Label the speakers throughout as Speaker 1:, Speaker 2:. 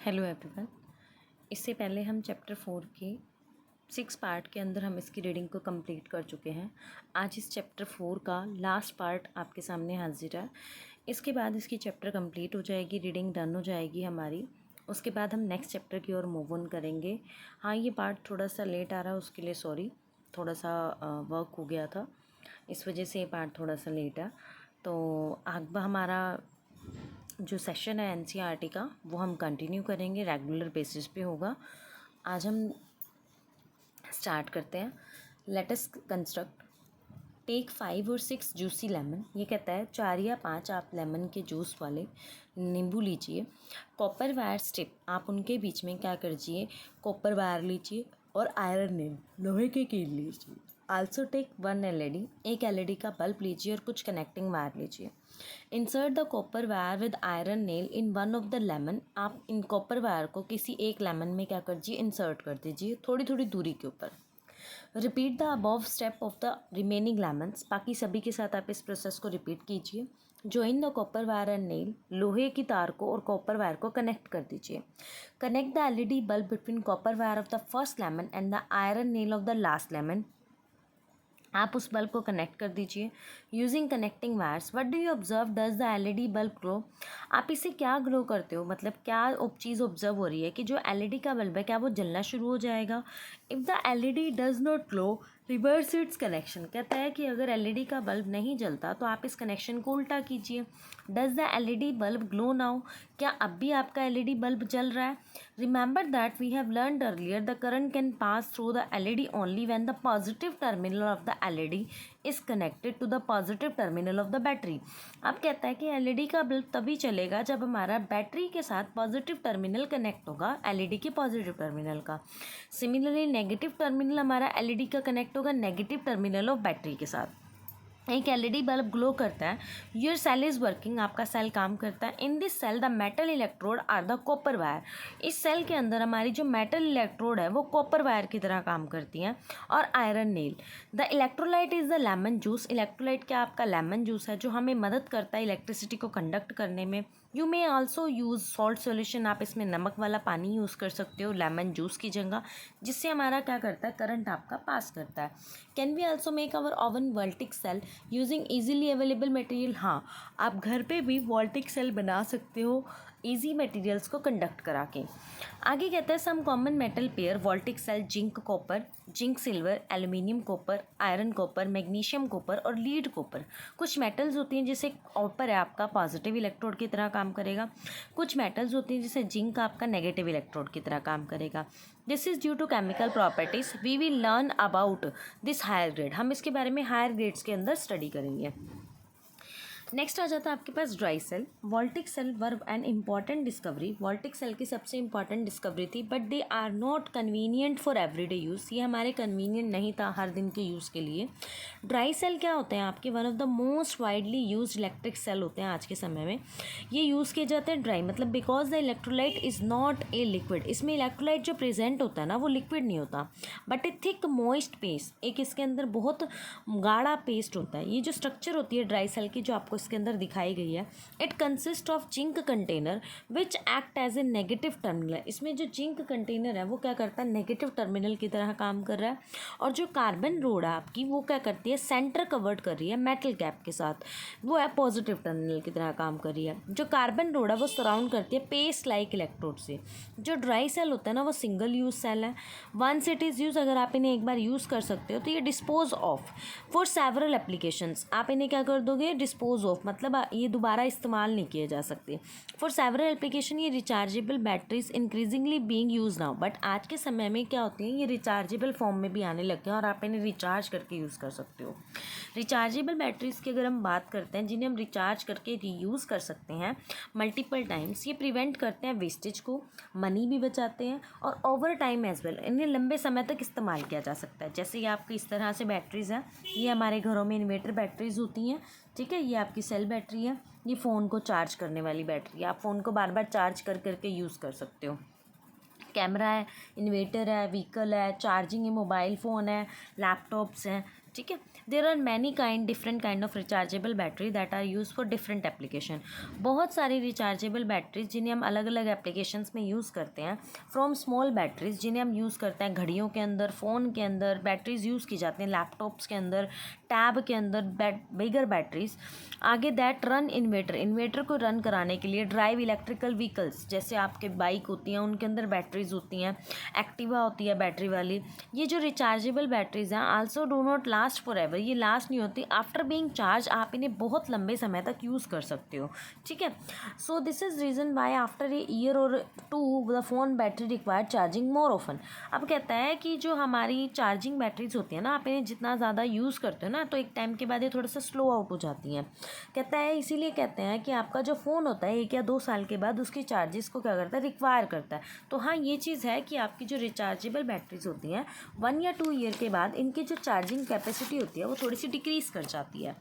Speaker 1: Hello everyone. इससे पहले हम चैप्टर 4 के 6 पार्ट के अंदर हम इसकी रीडिंग को कंप्लीट कर चुके हैं। आज इस चैप्टर 4 का लास्ट पार्ट आपके सामने हाजिर है। इसके बाद इसकी चैप्टर कंप्लीट हो जाएगी, रीडिंग डन हो जाएगी हमारी। उसके बाद हम नेक्स्ट चैप्टर की ओर मूव ऑन करेंगे। हाँ, ये पार्ट थोड़ा सा लेट आ रहा है, उसके लिए सॉरी, थोड़ा सा वर्क हो गया था, इस वजह से ये पार्ट थोड़ा सा लेट है। तो अब हमारा जो सेशन है एनसीईआरटी का वो हम कंटिन्यू करेंगे, रेगुलर बेसिस पे होगा। आज हम स्टार्ट करते हैं। Let us construct. टेक 5 और 6 जूसी लेमन। ये कहता है 4 या 5 आप लेमन के जूस वाले नींबू लीजिए। कॉपर वायर स्ट्रिप, आप उनके बीच में क्या करिए, कॉपर वायर लीजिए और आयरन नेल, लोहे के कील लीजिए। आल्सो टेक 1 एलईडी, एक एलईडी का बल्ब लीजिए और कुछ कनेक्टिंग वायर लीजिए। Insert the copper wire with iron nail in one of the lemon. आप इन कॉपर वायर को किसी एक लेमन में क्या करिए, इंसर्ट कर दीजिए थोड़ी थोड़ी दूरी के ऊपर। Repeat the above step of the remaining lemons, बाकी सभी के साथ आप इस प्रोसेस को रिपीट कीजिए। Join the copper wire and nail, लोहे की तार को और कॉपर वायर को कनेक्ट कर दीजिए। Connect the LED bulb between copper wire of the first lemon and the iron nail of the last lemon. आप उस बल्ब को कनेक्ट कर दीजिए। Using connecting wires, what do you observe, does the LED bulb glow. आप इसे क्या glow करते हो, मतलब क्या चीज़ ऑब्जर्व हो रही है कि जो एलईडी का बल्ब है क्या वो जलना शुरू हो जाएगा। If the LED does not glow, reverse it's connection. कहता है कि अगर एलईडी का बल्ब नहीं जलता तो आप इस कनेक्शन को उल्टा कीजिए। Does the LED bulb glow now, क्या अब भी आपका एलईडी बल्ब जल रहा है। Remember that we have learned earlier the current can pass through the LED only when the positive terminal of the LED is connected to the positive terminal of the battery. अब कहता है कि LED का bulb तभी चलेगा जब हमारा battery के साथ पॉजिटिव टर्मिनल कनेक्ट होगा, एलईडी के पॉजिटिव टर्मिनल का। सिमिलरली नेगेटिव टर्मिनल हमारा एलईडी का कनेक्ट होगा नेगेटिव टर्मिनल ऑफ बैटरी के साथ। एक एलईडी बल्ब ग्लो करता है, योर सेल इज़ वर्किंग, आपका सेल काम करता है। In this cell the metal electrode are the copper wire. इस सेल के अंदर हमारी जो मेटल इलेक्ट्रोड है वो कॉपर वायर की तरह काम करती हैं। और iron nail. The electrolyte is the lemon juice. Electrolyte क्या आपका लेमन जूस है जो हमें मदद करता है इलेक्ट्रिसिटी को कंडक्ट करने में। You may also use salt solution, आप इसमें नमक वाला पानी यूज़ कर सकते हो लेमन जूस की जगह, जिससे हमारा क्या करता है, करंट आपका पास करता है। Can we also make our own voltaic cell using easily available material. हाँ, आप घर पे भी वोल्टिक सेल बना सकते हो ईजी मटेरियल्स को कंडक्ट करा के। आगे कहता है some common metal pair voltaic cell, zinc copper, zinc silver, aluminium copper, iron copper, magnesium copper और लीड कॉपर। कुछ मेटल्स होती हैं जैसे कॉपर है आपका पॉजिटिव इलेक्ट्रोड की तरह काम करेगा। कुछ मेटल्स होती हैं जैसे जिंक आपका नेगेटिव इलेक्ट्रोड की तरह काम करेगा। This is due to chemical properties, we will learn about this higher grade. हम इसके बारे में हायर ग्रेड्स के अंदर स्टडी करेंगे। नेक्स्ट आ जाता है आपके पास dry cell. Voltaic cell were an important discovery. Voltaic cell की सबसे इंपॉर्टेंट डिस्कवरी थी, but they are not convenient for everyday use. ये हमारे कन्वीनियंट नहीं था हर दिन के यूज़ के लिए। ड्राई सेल क्या होते हैं आपके, one of the most widely use electric cell होते हैं आज के समय में। ये यूज़ किए जाते हैं ड्राई, मतलब because the electrolyte is not a liquid. इसमें इलेक्ट्रोलाइट जो प्रेजेंट होता है ना वो लिक्विड नहीं होता, but A thick moist paste, एक इसके अंदर बहुत गाढ़ा पेस्ट होता है। ये जो स्ट्रक्चर होती है ड्राई सेल की जो आपको इसके अंदर दिखाई गई है, it consist of zinc container which act as a negative terminal. इसमें जो जिंक कंटेनर है वो क्या करता है, नेगेटिव टर्मिनल की तरह काम कर रहा है। और जो कार्बन रोड है आपकी वो क्या करती है, सेंटर कवर्ड कर रही है मेटल कैप के साथ, वो है पॉजिटिव टर्मिनल की तरह काम कर रही है। जो कार्बन रोड है वो सराउंड करती है पेस्ट लाइक इलेक्ट्रोड से। जो ड्राई सेल होता है ना वो सिंगल यूज सेल है। वंस इट इज़ यूज, अगर आप इन्हें एक बार यूज़ कर सकते हो तो ये dispose of for several applications. आप इन्हें क्या कर दोगे, डिस्पोज ऑफ, मतलब ये दोबारा इस्तेमाल नहीं किए जा सकते। फॉर सेवरल एप्लीकेशन ये rechargeable batteries increasingly being use now. But आज के समय में क्या होती हैं, ये रिचार्जेबल फॉर्म में भी आने लग गए हैं और आप इन्हें रिचार्ज करके यूज़ कर सकते हो। रिचार्जेबल बैटरीज की अगर हम बात करते हैं जिन्हें हम रिचार्ज करके रीयूज़ कर सकते हैं मल्टीपल टाइम्स, ये प्रिवेंट करते हैं वेस्टेज को, मनी भी बचाते हैं और ओवर टाइम एज वेल इन्हें लंबे समय तक इस्तेमाल किया जा सकता है। जैसे ये आपकी इस तरह से बैटरीज़ हैं, ये हमारे घरों में इन्वर्टर बैटरीज होती हैं, ठीक है। ये आपकी सेल बैटरी है, ये फ़ोन को चार्ज करने वाली बैटरी है, आप फ़ोन को बार बार चार्ज कर करके यूज़ कर सकते हो। कैमरा है, इन्वर्टर है, व्हीकल है, चार्जिंग है, मोबाइल फ़ोन है, लैपटॉप्स हैं, ठीक है। There are many different kind of rechargeable battery that are use for different application. बहुत सारी रिचार्जेबल बैटरीज जिन्हें हम अलग अलग एप्लीकेशंस में यूज़ करते हैं, फ्रॉम स्मॉल बैटरीज जिन्हें हम यूज़ करते हैं घड़ियों के अंदर, फ़ोन के अंदर बैटरीज यूज़ की जाती हैं, लैपटॉप्स के अंदर, टैब के अंदर बिगर बैटरीज। आगे दैट रन इन्वेटर को रन कराने के लिए, ड्राइव इलेक्ट्रिकल व्हीकल्स जैसे आपके बाइक होती हैं उनके अंदर बैटरीज होती हैं, एक्टिवा होती है बैटरी वाली। ये जो रिचार्जेबल बैटरीज हैं also do not last for ever, ये लास्ट नहीं होती। आफ्टर बीइंग चार्ज आप इन्हें बहुत लंबे समय तक यूज़ कर सकते हो, ठीक है। So this is reason why after a year और 2 the phone battery required charging more often. अब कहता है कि जो हमारी चार्जिंग बैटरीज होती है ना, आप इन्हें जितना ज़्यादा यूज़ करते हो ना तो एक टाइम के बाद ये थोड़ा सा स्लो आउट हो जाती हैं। कहता है इसीलिए कहते हैं कि आपका जो फ़ोन होता है 1 या 2 साल के बाद उसकी चार्जेस को क्या करता है, रिक्वायर करता है। तो हाँ, ये चीज़ है कि आपकी जो रिचार्जेबल बैटरीज होती हैं 1 या 2 ईयर के बाद इनकी जो चार्जिंग कैपेसिटी होती है वो थोड़ी सी डिक्रीज़ कर जाती है।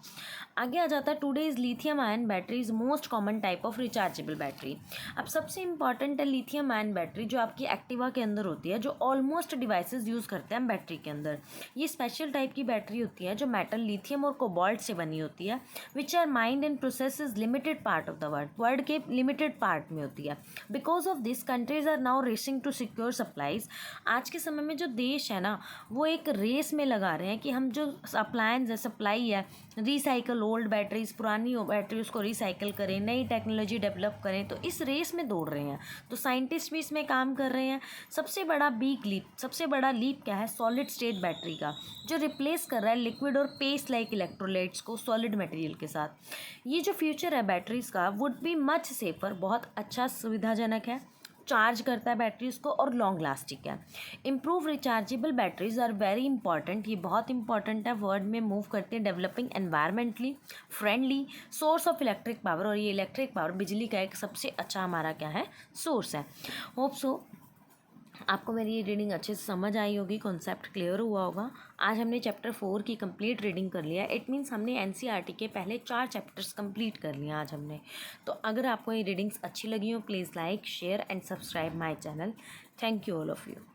Speaker 1: आगे आ जाता है today's lithium ion battery is most common type of rechargeable battery. अब सबसे इंपॉर्टेंट है लिथियम आयन बैटरी जो आपकी एक्टिवा के अंदर होती है, जो ऑलमोस्ट डिवाइसेस यूज़ करते हैं बैटरी के अंदर। ये स्पेशल टाइप की बैटरी होती है जो मेटल, लिथियम और कोबाल्ट से बनी होती है, which are mined and process limited part of the world के लिमिटेड पार्ट में होती है। Because of this countries are now racing to secure supplies. आज के समय में जो देश है ना वो एक रेस में लगा रहे हैं कि हम जो सप्लाई है, रिसाइकल ओल्ड बैटरीज, पुरानी बैटरी उसको रिसाइकल करें, नई टेक्नोलॉजी डेवलप करें, तो इस रेस में दौड़ रहे हैं। तो साइंटिस्ट भी इसमें काम कर रहे हैं। सबसे बड़ा सबसे बड़ा लीप क्या है, सॉलिड स्टेट बैटरी का, जो रिप्लेस कर रहा है लिक्विड और पेस्ट लाइक इलेक्ट्रोलाइट्स को सॉलिड मटेरियल के साथ। ये जो फ्यूचर है बैटरीज का वुड बी मच सेफर, बहुत अच्छा सुविधाजनक है, चार्ज करता है बैटरीज को और लॉन्ग लास्टिंग है। Improve rechargeable batteries are very important, ये बहुत इंपॉर्टेंट है, वर्ल्ड में मूव करते हैं developing environmentally friendly source of electric power. और ये इलेक्ट्रिक पावर बिजली का एक सबसे अच्छा हमारा क्या है, सोर्स है। होप सो आपको मेरी ये रीडिंग अच्छे से समझ आई होगी, कॉन्सेप्ट क्लियर हुआ होगा। आज हमने चैप्टर 4 की कंप्लीट रीडिंग कर लिया। इट मीन्स हमने एनसीईआरटी के पहले 4 चैप्टर्स कंप्लीट कर लिए आज हमने। तो अगर आपको ये रीडिंग्स अच्छी लगी हो please like, share and subscribe my channel. Thank you all of you.